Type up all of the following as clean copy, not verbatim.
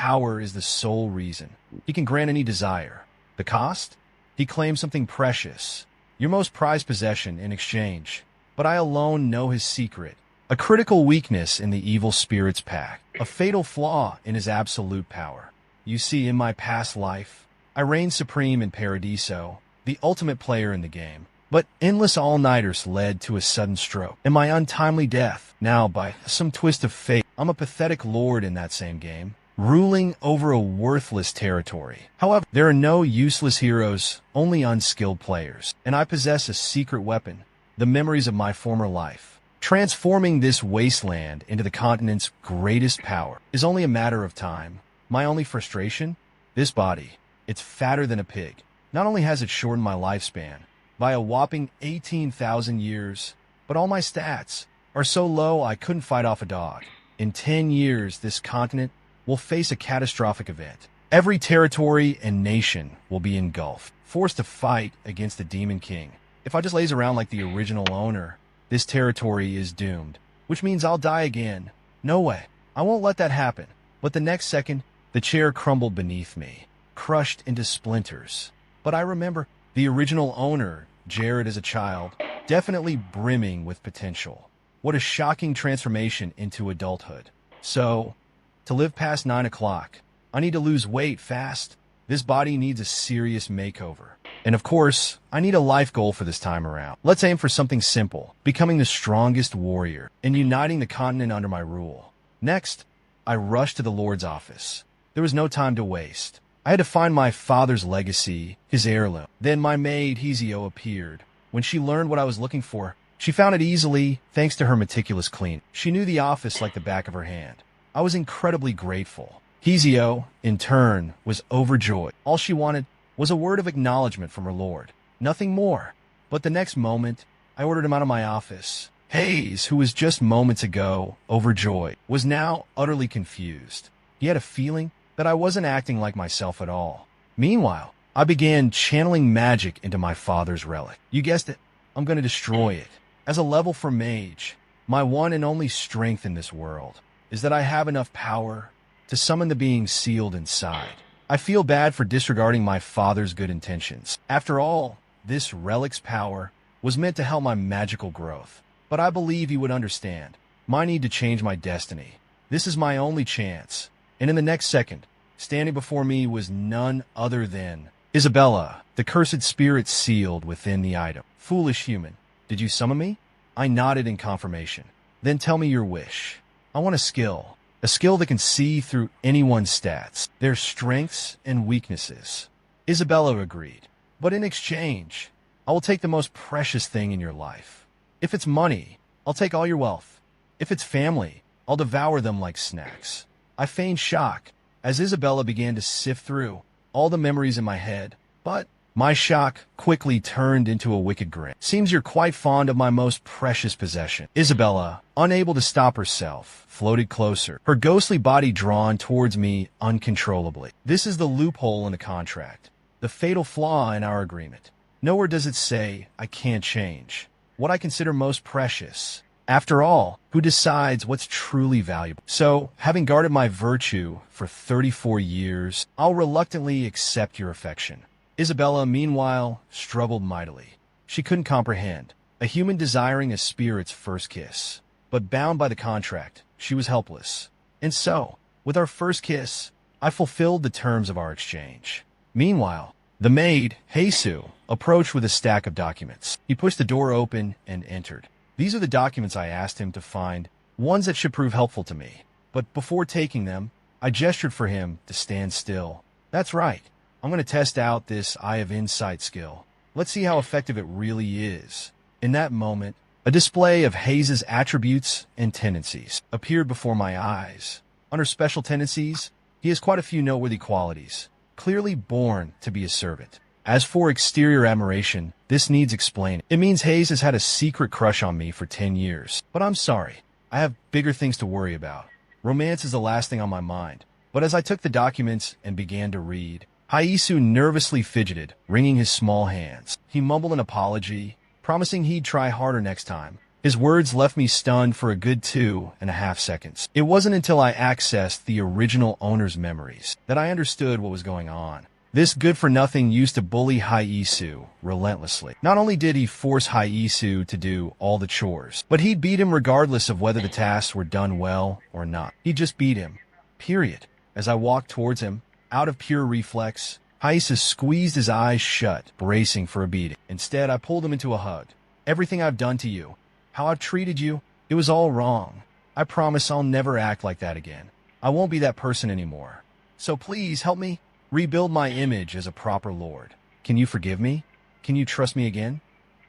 power is the sole reason. He can grant any desire. The cost? He claims something precious, your most prized possession in exchange. But I alone know his secret. A critical weakness in the evil spirit's pact. A fatal flaw in his absolute power. You see, in my past life, I reigned supreme in Paradiso, the ultimate player in the game. But endless all-nighters led to a sudden stroke, and my untimely death. Now, by some twist of fate, I'm a pathetic lord in that same game, ruling over a worthless territory. However, there are no useless heroes, only unskilled players. And I possess a secret weapon, the memories of my former life. Transforming this wasteland into the continent's greatest power is only a matter of time. My only frustration? This body. It's fatter than a pig. Not only has it shortened my lifespan by a whopping 18,000 years, but all my stats are so low I couldn't fight off a dog. In 10 years, this continent will face a catastrophic event. Every territory and nation will be engulfed, forced to fight against the Demon King. If I just laze around like the original owner, this territory is doomed, which means I'll die again. No way. I won't let that happen. But the next second, the chair crumbled beneath me, crushed into splinters. But I remember the original owner, Jared as a child, definitely brimming with potential. What a shocking transformation into adulthood. So, to live past 9 o'clock, I need to lose weight fast. This body needs a serious makeover. And of course, I need a life goal for this time around. Let's aim for something simple, becoming the strongest warrior and uniting the continent under my rule. Next, I rushed to the Lord's office. There was no time to waste. I had to find my father's legacy, his heirloom. Then my maid, Hezio, appeared. When she learned what I was looking for, she found it easily thanks to her meticulous cleaning. She knew the office like the back of her hand. I was incredibly grateful. Hezio, in turn, was overjoyed. All she wanted was a word of acknowledgement from her lord. Nothing more. But the next moment, I ordered him out of my office. Hayes, who was just moments ago overjoyed, was now utterly confused. He had a feeling that I wasn't acting like myself at all. Meanwhile, I began channeling magic into my father's relic. You guessed it, I'm going to destroy it. As a level 4 mage, my one and only strength in this world is that I have enough power to summon the being sealed inside. I feel bad for disregarding my father's good intentions. After all, this relic's power was meant to help my magical growth. But I believe he would understand my need to change my destiny. This is my only chance. And in the next second, standing before me was none other than Isabella, the cursed spirit sealed within the item. Foolish human, did you summon me? I nodded in confirmation. Then tell me your wish. I want a skill that can see through anyone's stats, their strengths and weaknesses. Isabella agreed. But in exchange, I will take the most precious thing in your life. If it's money, I'll take all your wealth. If it's family, I'll devour them like snacks. I feigned shock as Isabella began to sift through all the memories in my head, but my shock quickly turned into a wicked grin. Seems you're quite fond of my most precious possession. Isabella, unable to stop herself, floated closer, her ghostly body drawn towards me uncontrollably. This is the loophole in the contract, the fatal flaw in our agreement. Nowhere does it say I can't change what I consider most precious. After all, who decides what's truly valuable? So, having guarded my virtue for 34 years, I'll reluctantly accept your affection. Isabella, meanwhile, struggled mightily. She couldn't comprehend. A human desiring a spirit's first kiss. But bound by the contract, she was helpless. And so, with our first kiss, I fulfilled the terms of our exchange. Meanwhile, the maid, Jesus, approached with a stack of documents. He pushed the door open and entered. These are the documents I asked him to find, ones that should prove helpful to me. But before taking them, I gestured for him to stand still. That's right. I'm going to test out this Eye of Insight skill. Let's see how effective it really is. In that moment, a display of Hayes' attributes and tendencies appeared before my eyes. Under special tendencies, he has quite a few noteworthy qualities. Clearly born to be a servant. As for exterior admiration, this needs explaining. It means Hayes has had a secret crush on me for 10 years. But I'm sorry. I have bigger things to worry about. Romance is the last thing on my mind. But as I took the documents and began to read, Haisu nervously fidgeted, wringing his small hands. He mumbled an apology, promising he'd try harder next time. His words left me stunned for a good 2.5 seconds. It wasn't until I accessed the original owner's memories that I understood what was going on. This good-for-nothing used to bully Haisu relentlessly. Not only did he force Haisu to do all the chores, but he'd beat him regardless of whether the tasks were done well or not. He'd just beat him. Period. As I walked towards him, out of pure reflex, Haisu squeezed his eyes shut, bracing for a beating. Instead, I pulled him into a hug. Everything I've done to you, how I've treated you, it was all wrong. I promise I'll never act like that again. I won't be that person anymore. So please help me rebuild my image as a proper lord. Can you forgive me? Can you trust me again?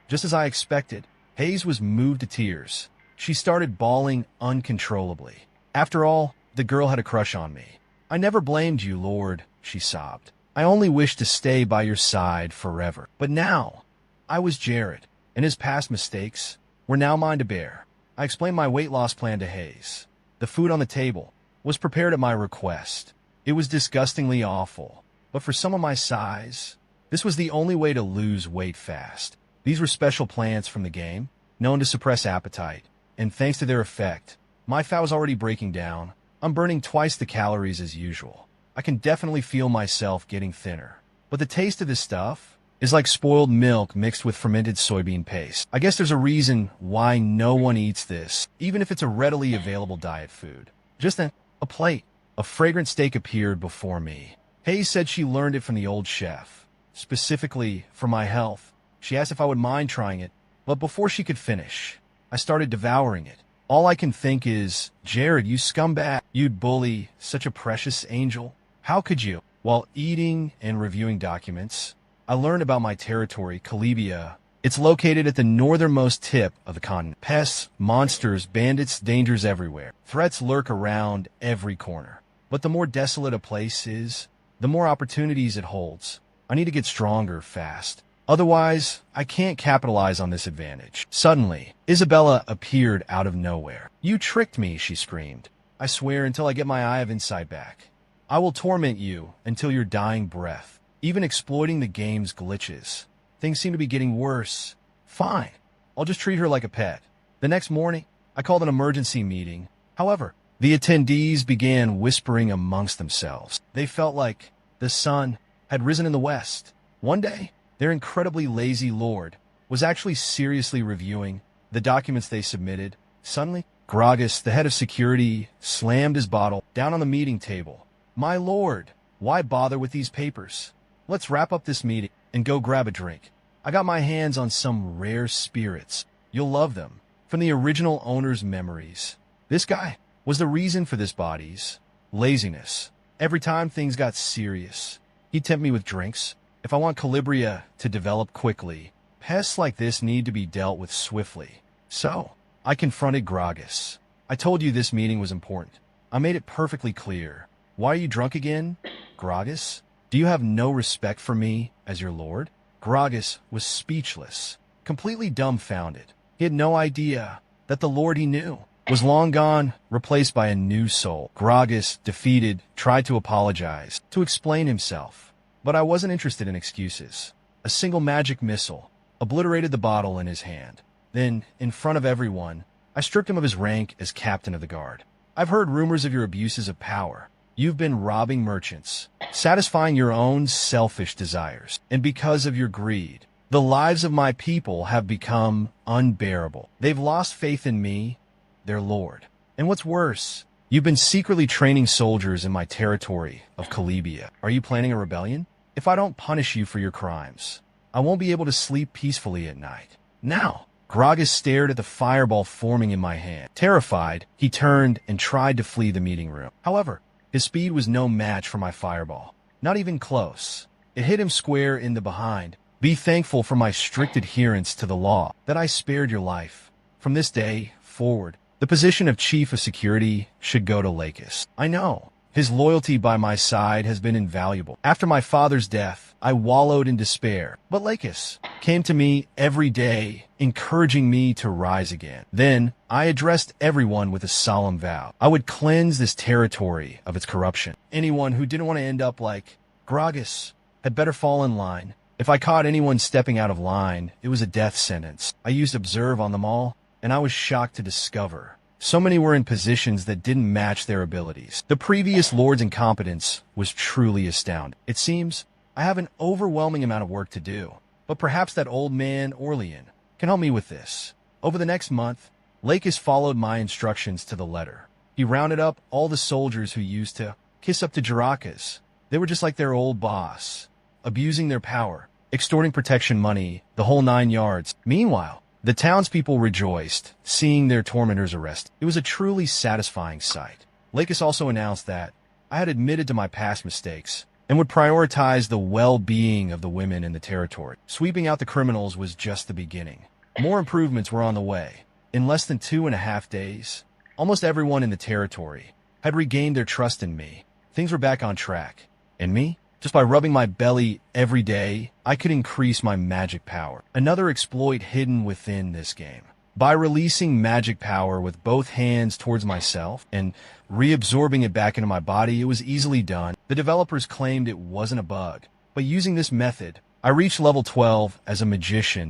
Just as I expected, Hayes was moved to tears. She started bawling uncontrollably. After all, the girl had a crush on me. I never blamed you, Lord, she sobbed. I only wished to stay by your side forever. But now, I was Jared, and his past mistakes were now mine to bear. I explained my weight loss plan to Hayes. The food on the table was prepared at my request. It was disgustingly awful, but for someone my size, this was the only way to lose weight fast. These were special plants from the game, known to suppress appetite, and thanks to their effect, my fat was already breaking down. I'm burning twice the calories as usual. I can definitely feel myself getting thinner. But the taste of this stuff is like spoiled milk mixed with fermented soybean paste. I guess there's a reason why no one eats this, even if it's a readily available diet food. Just a plate. A fragrant steak appeared before me. Hayes said she learned it from the old chef, specifically for my health. She asked if I would mind trying it, but before she could finish, I started devouring it. All I can think is, Jared, you scumbag. You'd bully such a precious angel. How could you? While eating and reviewing documents, I learned about my territory, Calibia. It's located at the northernmost tip of the continent. Pests, monsters, bandits, dangers everywhere. Threats lurk around every corner. But the more desolate a place is, the more opportunities it holds. I need to get stronger fast. Otherwise, I can't capitalize on this advantage. Suddenly, Isabella appeared out of nowhere. You tricked me, she screamed. I swear until I get my eye of insight back. I will torment you until your dying breath, even exploiting the game's glitches. Things seem to be getting worse. Fine. I'll just treat her like a pet. The next morning, I called an emergency meeting. However, the attendees began whispering amongst themselves. They felt like the sun had risen in the west. One day, their incredibly lazy lord was actually seriously reviewing the documents they submitted. Suddenly, Gragas, the head of security, slammed his bottle down on the meeting table. My lord, why bother with these papers? Let's wrap up this meeting and go grab a drink. I got my hands on some rare spirits. You'll love them. From the original owner's memories. This guy was the reason for this body's laziness. Every time things got serious, he'd tempt me with drinks. If I want Calibria to develop quickly, pests like this need to be dealt with swiftly. So, I confronted Gragas. I told you this meeting was important. I made it perfectly clear. Why are you drunk again, Gragas? Do you have no respect for me as your lord? Gragas was speechless, completely dumbfounded. He had no idea that the lord he knew was long gone, replaced by a new soul. Gragas, defeated, tried to apologize, to explain himself. But I wasn't interested in excuses. A single magic missile obliterated the bottle in his hand. Then, in front of everyone, I stripped him of his rank as captain of the guard. I've heard rumors of your abuses of power. You've been robbing merchants, satisfying your own selfish desires. And because of your greed, the lives of my people have become unbearable. They've lost faith in me, their lord. And what's worse, you've been secretly training soldiers in my territory of Calibia. Are you planning a rebellion? If I don't punish you for your crimes, I won't be able to sleep peacefully at night. Now, Gragas stared at the fireball forming in my hand. Terrified, he turned and tried to flee the meeting room. However, his speed was no match for my fireball. Not even close. It hit him square in the behind. Be thankful for my strict adherence to the law, that I spared your life. From this day forward, the position of chief of security should go to Lakis. I know. His loyalty by my side has been invaluable. After my father's death, I wallowed in despair. But Lakis came to me every day, encouraging me to rise again. Then, I addressed everyone with a solemn vow. I would cleanse this territory of its corruption. Anyone who didn't want to end up like Gragas had better fall in line. If I caught anyone stepping out of line, it was a death sentence. I used Observe on them all. and I was shocked to discover so many were in positions that didn't match their abilities. The previous lord's incompetence was truly astounding. It seems I have an overwhelming amount of work to do, but perhaps that old man, Orlean, can help me with this. Over the next month, Lakis followed my instructions to the letter. He rounded up all the soldiers who used to kiss up to Jarakas. They were just like their old boss, abusing their power, extorting protection money, the whole 9 yards. Meanwhile, the townspeople rejoiced, seeing their tormentors arrested. It was a truly satisfying sight. Lakis also announced that I had admitted to my past mistakes and would prioritize the well-being of the women in the territory. Sweeping out the criminals was just the beginning. More improvements were on the way. In less than 2.5 days, almost everyone in the territory had regained their trust in me. Things were back on track. And me? Just by rubbing my belly every day, I could increase my magic power. Another exploit hidden within this game. By releasing magic power with both hands towards myself and reabsorbing it back into my body, it was easily done. The developers claimed it wasn't a bug, but using this method, I reached level 12 as a magician